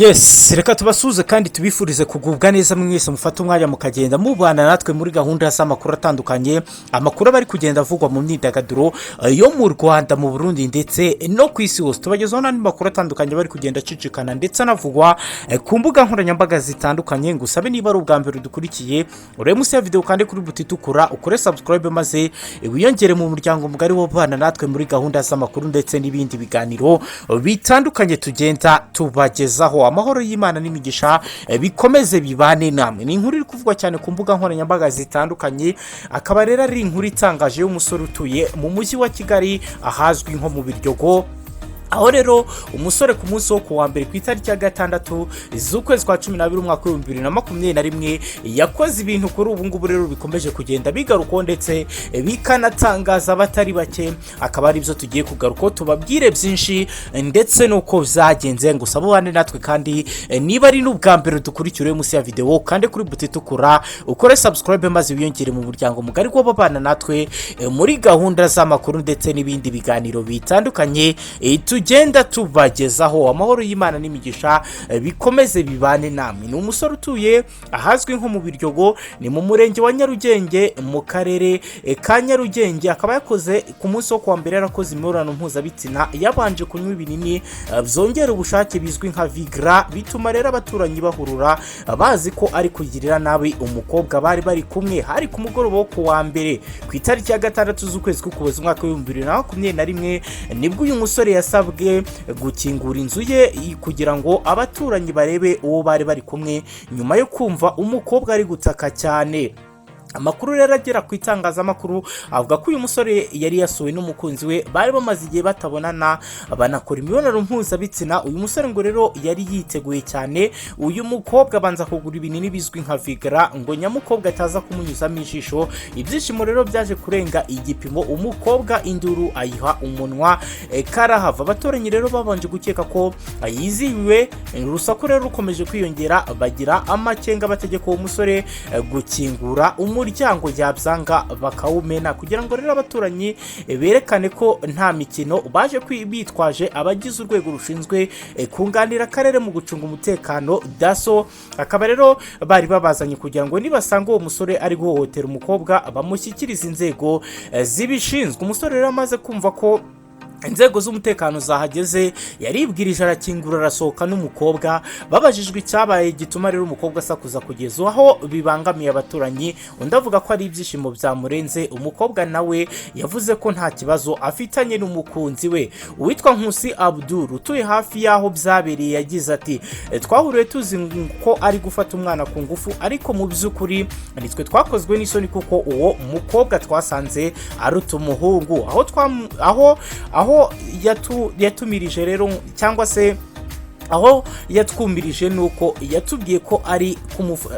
Yes, reka tubasuze kandi tubifurize kugubwa neza mwese mufata umwanya mukagenda mubana natwe muri gahunda z'amakuru atandukanye, amakuru bari kugenda avugwa mu myidagaduro yo mu Rwanda, mu Burundi ndetse no kw'isi hose. Tubagezaho n'andi makuru atandukanye bari kugenda cicikana ndetse anavugwa ku mbuga nkoranyambaga zitandukanye. Ngusabe niba ari ubwa mbere dukurikiye urebe munsi ya video kandi kuri buti tukura ukore subscribe maze wiyongere mu muryango mugari wo bana natwe muri gahunda z'amakuru ndetse n'ibindi biganiro bitandukanye tugenda tubagezaho. Amahoro y'Imana n'imigisha bikomeze bibane namwe. Ni inkuru iri kuvugwa cyane ku mbuga nkoranyambaga zitandukanye, akaba rero ari inkuru itangaje y'umusore utuye mu mujyi wa Kigali ahazwi nko mu Biryogo. Aho rero umusore ku munsi wo kuwa mbere ku itariki ya 6 z'ukwezi kwa 12 umwaka wa 2021 yakoze ibintu kuri ubu ngubu rero bikomeje kugenda bigaruka ndetse bikanatangaza abatari bake. Akaba ari byo tugiye kugaruka tubabwire byinshi ndetse nuko byagenze. Ngusaba ubane natwe kandi niba ari n'ubwa mbere dukurikire munsi ya video kandi kuri buti tukura ukore subscribe maze wiyongere mu muryango mugari wo babana natwe muri gahunda z'amakuru ndetse n'ibindi biganiro bitandukanye tugenda tubagezaho. Amahoro y'Imana n'imigisha bikomeze bibane namwe. Ni umusore utuye ahazwi nko mu Biryogo, ni mu murenge wa Nyarugenge mu karere ka Nyarugenge. Akaba yakoze ku munsi wo kuwa mbere yarakoze imibonano mpuzabitsina yabanje kunywa ibinini byongera ubushake bizwi nka Vigra, bituma rero abaturanyi bahurura bazi ko ari kugirira nabi umukobwa bari bari kumwe. Hari ku mugoroba wo kuwa mbere ku itariki ya 6 z'ukwezi k'Ukuboza umwaka wa 2021 nibwo uyu musore yasabwe gukingura inzu ye kugira ngo abaturanyi barebe uwo bari bari kumwe, nyuma yo kumva umukobwa ari gutaka cyane. Amakuru rero agera ku itangazamakuru avuga ko uyu musore yari yasuwe n'umukunzi we, bari bamaze igihe batabonana banakora imibonano mpuzabitsina. Uyu musore ngo rero yari yiteguye cyane. Uyu mukobwa abanza kugura ibinini bizwi nka Vigra ngo nyamukobwa ataza kumunyuzamo ijisho. Ibyishimo rero byaje kurenga igipimo, umukobwa induru ayiha umunwa karahava. Abaturanyi rero babanje gukeka ko yizihiwe, urusaku rero rukomeje kwiyongera, bagira amakenga bategeka uwo musore gukingura umuryango yabyanga bakawumena, kugira ngo rero abaturanyi berekane ko nta mikino. Baje bitwaje abagize urwego rushinzwe kunganira akarere mu gucunga umutekano daso. Akaba rero bari babazanye kugira ngo nibasanga uwo musore ari guhohotera umukobwa bamushyikiriza inzego zibishinzwe. Umusore rero amaze kumva ko inzego z'umutekano zahageze yaribwirije arakingura arasohoka n'umukobwa. Babajijwe icyabaye gituma rero umukobwa asakuza kugeza aho bibangamiye abaturanyi, undi avuga ko ari ibyishimo byamurenze. Umukobwa nawe yavuze ko nta kibazo afitanye n'umukunzi we. Uwitwa Nkusi Abdul utuye hafi y'aho byabereye yagize ati twahuriye tuzi ko ari gufata umwana ku ngufu, ariko mu by'ukuri nitwe twakozwe n'isoni kuko uwo mukobwa twasanze aruta umuhungu. Aho yatumirije rero cyangwa se aho yatwumirije nuko yatubwiye ko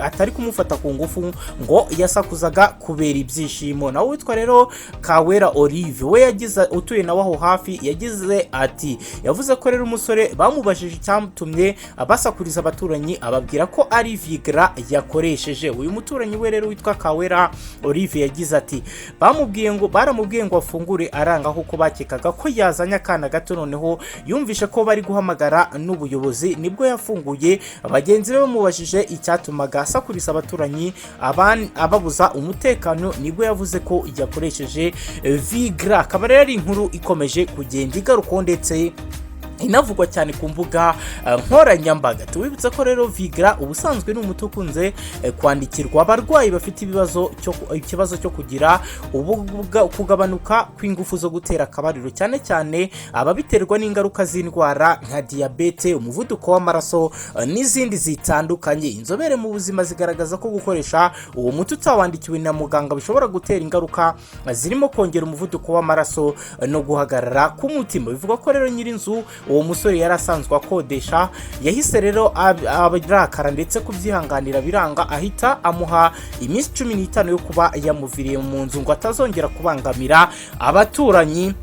atari kumufata ku ngufu, ngo yasakuzaga kubera ibyishimo. Nawe witwa rero Kawera Olive we yagize utuye nawe aho hafi yagize ati yavuze ko rero umusore bamubajije icyamutumye abasakuriza abaturanyi, ababwira ko ari Vigra yakoresheje. Uyu muturanyi we rero witwa Kawera Olive yagize ati baramubwiye ngo afungure aranga kuko bakekaga ko yazanye akana gato, noneho yumvishe ko bari guhamagara n'ubuyobozi nibwo yafunguye. Abagenzi be bamubajije icyatumaga asakuriza abaturanyi ababuza umutekano, nibwo yavuze ko yakoresheje Vigra. Akaba rero ari inkuru ikomeje kugenda igaruka ndetse inavugwa cyane ku mbuga nkoranyambaga. Tubibutsa ko rero Vigra ubusanzwe n'umuti ukunze kwandikirwa abarwayi bafite ikibazo cyo kugira kugabanuka kw'ingufu zo gutera akabariro, cyane cyane ababiterwa n'ingaruka z'indwara nka diabete, umuvuduko w'amaraso n'izindi zitandukanye. Inzobere mu buzima zigaragaza ko gukoresha uwo muti utawandikiwe na muganga bishobora gutera ingaruka zirimo kongera umuvuduko w'amaraso no guhagarara k'umutima. Bivuga ko rero nyirinzu uwo musore yari asanzwe akodesha yahise rero abarakara ndetse kubyihanganira biranga, ahita amuha iminsi 15 yo kuba yamuviriye mu nzu ngo atazongera kubangamira abaturanyi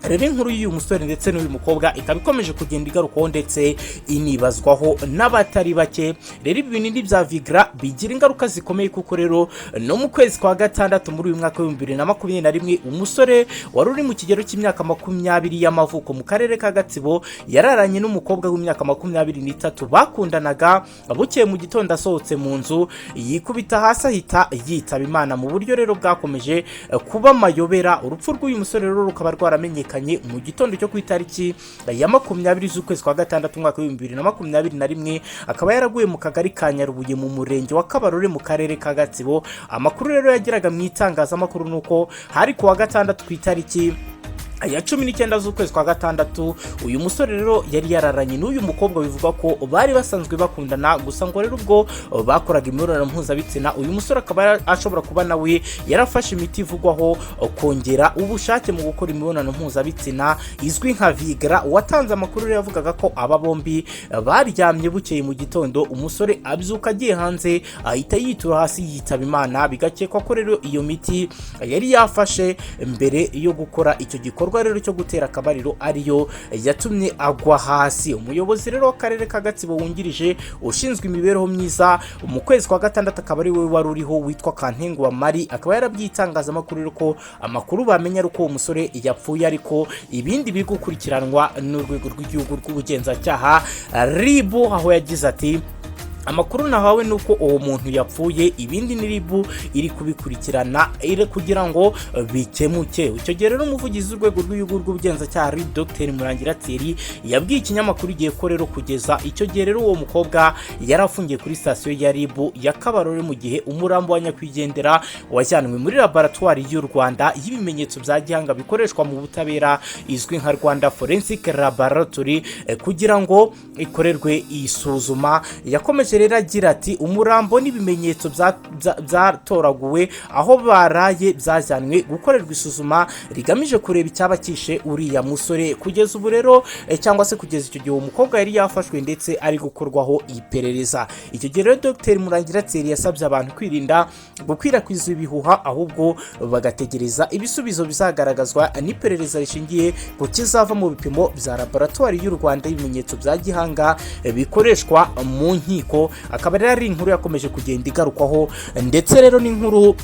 rero inkuru y'uyu musore ndetse n'uyu mukobwa ikaba ikomeje kugenda igarukaho ndetse inibazwaho n'abatari bake. Rero ibi bintu bya Vigra bigira ingaruka zikomeye kuko rero no mu kwezi kwa gatandatu muri uyu mwaka w'2021 umusore wari uri mu kigero cy'imyaka 20 y'amavuko mu karere ka Gatsibo yararanye n'umukobwa w'imyaka 23 bakundanaga. Bukeye mu gitondo asohotse mu nzu yikubita hasi ahita yitaba Imana mu buryo rero bwakomeje kuba mayobera. Urupfu rw'uyu musore rero rukaba rwaramenyekanye mu gitondo cyo ku itariki ya 20 z'ukwezi kwa gatandatu umwaka w'2021. Akaba yaraguye mu kagari ka Nyarubuye mu murenge wa Kabarore mu karere ka Gatsibo. Amakuru rero yagiraga mu itangazamakuru nuko hari ku wa gatandatu ku itariki ya 19 z'ukwezi kwa gatandatu uyu musore rero yari yararanye n'uyu mukobwa bivuga ko bari basanzwe bakundana, gusa ngo rero ubwo bakoraga imibonano mpuzabitsina uyu musore akaba ashobora kuba nawe yarafashe imiti ivugwaho kongera ubushake mu gukora imibonano mpuzabitsina izwi nka Vigra. Watanze amakuru rero yavugaga ko aba bombi baryamye. Bukeye mu gitondo umusore abyuka agiye hanze ahita yitura hasi yitaba Imana. Bigakekwa ko rero iyo miti yari yafashe mbere yo gukora icyo gikorwa rero cyo gutera akabariro ariyo yatumye agwa hasi. Umuyobozi rero w'akarere ka Gatsibo wungirije ushinzwe imibereho myiza mu kwezi kwa gatandatu akaba ari we wari uriho witwa Kantengwa Mari, akaba yarabyitangaza amakuru rero ko amakuru bamenya uko umusore yapfuye, ariko ibindi biri gukurikiranwa n'urwego rw'igihugu rw'ubugenzacyaha RIB, aho yagize ati amakuru nahawe nuko uwo muntu yapfuye, ibindi ni RIB iri kubikurikirana kugira ngo bikemuke. Icyo gihe rero umuvugizi w'urwego rw'igihugu rw'ubugenzacyaha RIB Dr Murangirateri yabwiye ikinyamakuru igihe ko rero kugeza icyo gihe rero uwo mukobwa yarafungiye kuri sitasiyo ya RIB ya Kabarore mu gihe umurambo wa nyakwigendera wajyanwe muri laboratoire y'u Rwanda y'ibimenyetso bya gihanga bikoreshwa mu butabera izwi nka Rwanda Forensic Laboratory kugira ngo ikorerwe isuzuma. Yakomeje rero agira ati umurambo n'ibimenyetso byatoraguwe aho baraye byajyanwe gukorerwa isuzuma rigamije kureba icyaba kishe uriya musore. Kugeza ubu rero cyangwa se kugeza icyo gihe umukobwa yari yafashwe ndetse ari gukorwaho iperereza. Icyo gihe rero Dr Murangirateri yasabye abantu kwirinda gukwirakwiza ibihuha, ahubwo bagategereza ibisubizo bizagaragazwa n'iperereza rishingiye ku kizava mu bipimo bya laboratoire y'u Rwanda y'ibimenyetso bya gihanga bikoreshwa mu nkiko. Akaba rero ari inkuru yakomeje kugenda igarukwaho ndetse rero n'inkuru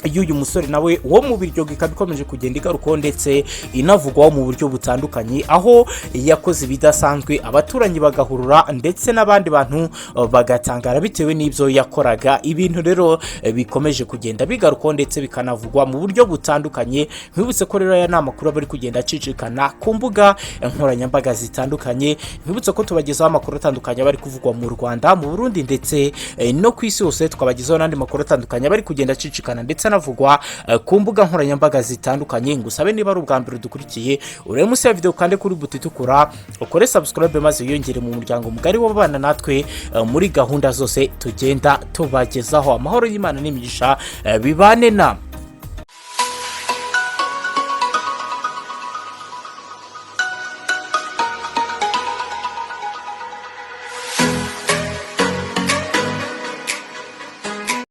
y'uyu musore nawe wo mu Biryogo ikaba ikomeje kugenda igarukaho ndetse inavugwaho mu buryo butandukanye, aho yakoze ibidasanzwe abaturanyi bagahurura ndetse n'abandi bantu bagatangara bitewe n'ibyo yakoraga. Ibintu rero bikomeje kugenda bigarukaho ndetse bikanavugwa mu buryo butandukanye. Nkwibutse ko rero aya ni amakuru aba ari kugenda acicikana ku mbuga nkoranyambaga zitandukanye. Nkwibutse ko tubagezaho amakuru atandukanye bari kuvugwa mu Rwanda, mu Burundi ndetse no ku isi hose. Tukabagezaho n'andi makuru atandukanye bari kugenda acicikana ndetse anavugwa ku mbuga nkoranyambaga zitandukanye. Ngusabe niba ari ubwa mbere dukurikiye urebe munsi ya video kandi kuri buti tukura ukore subscribe maze wiyongere mu muryango mugari w'abana natwe muri gahunda zose tugenda tubagezaho. Amahoro y'Imana n'imigisha bibane na